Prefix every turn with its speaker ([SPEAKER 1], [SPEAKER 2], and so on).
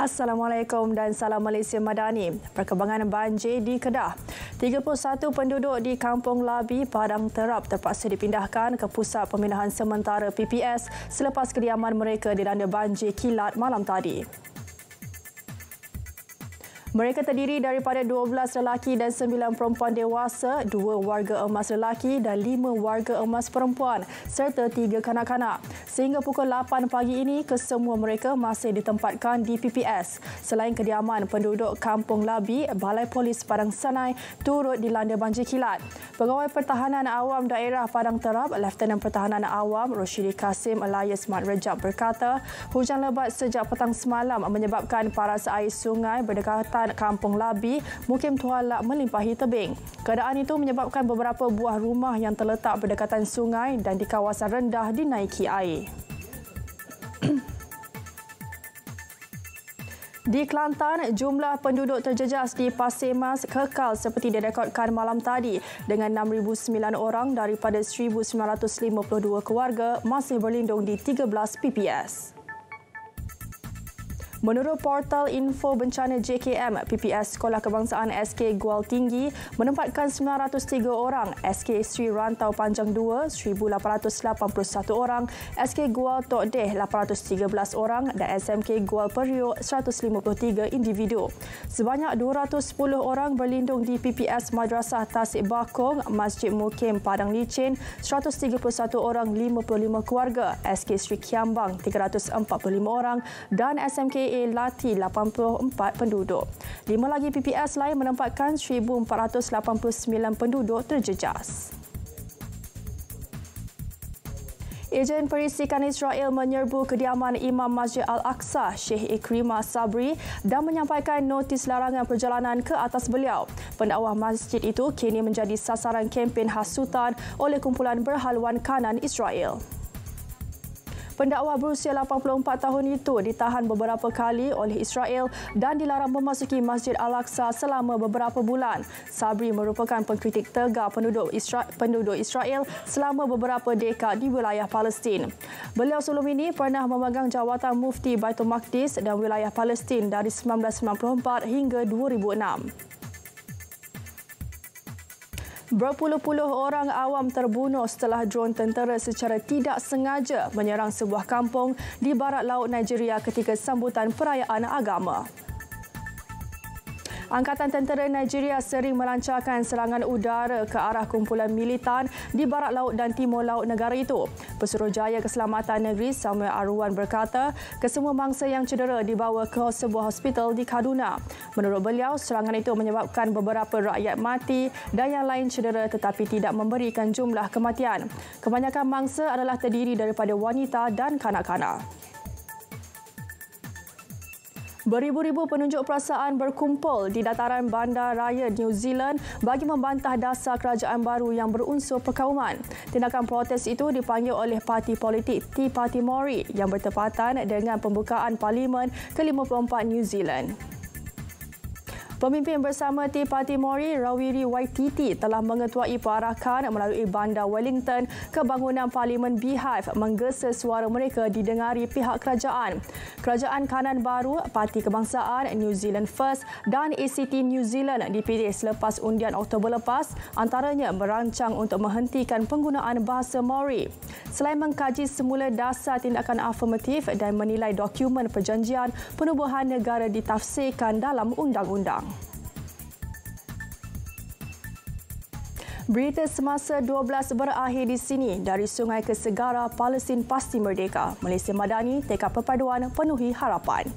[SPEAKER 1] Assalamualaikum dan salam Malaysia Madani. Perkembangan banjir di Kedah. 31 penduduk di Kampung Labi, Padang Terap terpaksa dipindahkan ke Pusat Pemindahan Sementara PPS selepas kediaman mereka dilanda banjir kilat malam tadi. Mereka terdiri daripada 12 lelaki dan 9 perempuan dewasa, 2 warga emas lelaki dan 5 warga emas perempuan serta 3 kanak-kanak. Sehingga pukul 8 pagi ini, kesemua mereka masih ditempatkan di PPS. Selain kediaman penduduk Kampung Labi, Balai Polis Padang Sanai turut dilanda banjir kilat. Pegawai Pertahanan Awam Daerah Padang Terap, Lieutenant Pertahanan Awam Roshidi Kasim Elias Mat Rejab berkata, hujan lebat sejak petang semalam menyebabkan paras air sungai berdekatan Kampung Labi Mukim Tualak melimpahi tebing. Keadaan itu menyebabkan beberapa buah rumah yang terletak berdekatan sungai dan di kawasan rendah dinaiki air. Di Kelantan, jumlah penduduk terjejas di Pasir Mas kekal seperti direkodkan malam tadi dengan 6,009 orang daripada 1,952 keluarga masih berlindung di 13 PPS. Menurut portal info bencana JKM, PPS Sekolah Kebangsaan SK Gual Tinggi menempatkan 903 orang, SK Sri Rantau Panjang 2 1,881 orang, SK Gual Tok Deh 813 orang dan SMK Gual Periuk 153 individu. Sebanyak 210 orang berlindung di PPS Madrasah Tasik Bakong, Masjid Mukim Padang Licin 131 orang 55 keluarga, SK Sri Kiambang 345 orang dan SMK Lati 84 penduduk. 5 lagi PPS lain menempatkan 1,489 penduduk terjejas. Ejen Perisikan Israel menyerbu kediaman Imam Masjid Al-Aqsa, Sheikh Ikrimah Sabri dan menyampaikan notis larangan perjalanan ke atas beliau. Pendakwah masjid itu kini menjadi sasaran kempen hasutan oleh kumpulan berhaluan kanan Israel. Pendakwa berusia 84 tahun itu ditahan beberapa kali oleh Israel dan dilarang memasuki Masjid Al-Aqsa selama beberapa bulan. Sabri merupakan pengkritik tegar penduduk Israel selama beberapa dekad di wilayah Palestin. Beliau sebelum ini pernah memegang jawatan Mufti Baitul Maqdis dan wilayah Palestin dari 1994 hingga 2006. Berpuluh-puluh orang awam terbunuh setelah dron tentera secara tidak sengaja menyerang sebuah kampung di barat laut Nigeria ketika sambutan perayaan agama. Angkatan Tentera Nigeria sering melancarkan serangan udara ke arah kumpulan militan di barat laut dan timur laut negara itu. Pesuruhjaya Keselamatan Negeri Samuel Arwan berkata, kesemua mangsa yang cedera dibawa ke sebuah hospital di Kaduna. Menurut beliau, serangan itu menyebabkan beberapa rakyat mati dan yang lain cedera tetapi tidak memberikan jumlah kematian. Kebanyakan mangsa adalah terdiri daripada wanita dan kanak-kanak. Beribu-ribu penunjuk perasaan berkumpul di dataran bandar raya New Zealand bagi membantah dasar kerajaan baru yang berunsur perkauman. Tindakan protes itu dipanggil oleh parti politik Tea Party Māori yang bertepatan dengan pembukaan Parlimen ke-54 New Zealand. Pemimpin bersama Tea Party Māori, Rawiri Waititi, telah mengetuai perarakan melalui bandar Wellington ke bangunan Parlimen Beehive menggesa suara mereka didengari pihak kerajaan. Kerajaan kanan baru, Parti Kebangsaan, New Zealand First dan ACT New Zealand dipilih selepas undian Oktober lepas, antaranya merancang untuk menghentikan penggunaan bahasa Māori. Selain mengkaji semula dasar tindakan afirmatif dan menilai dokumen perjanjian penubuhan negara ditafsirkan dalam undang-undang. Berita semasa 12 berakhir di sini. Dari sungai ke segara, Palestin pasti merdeka. Malaysia Madani, tekad perpaduan penuhi harapan.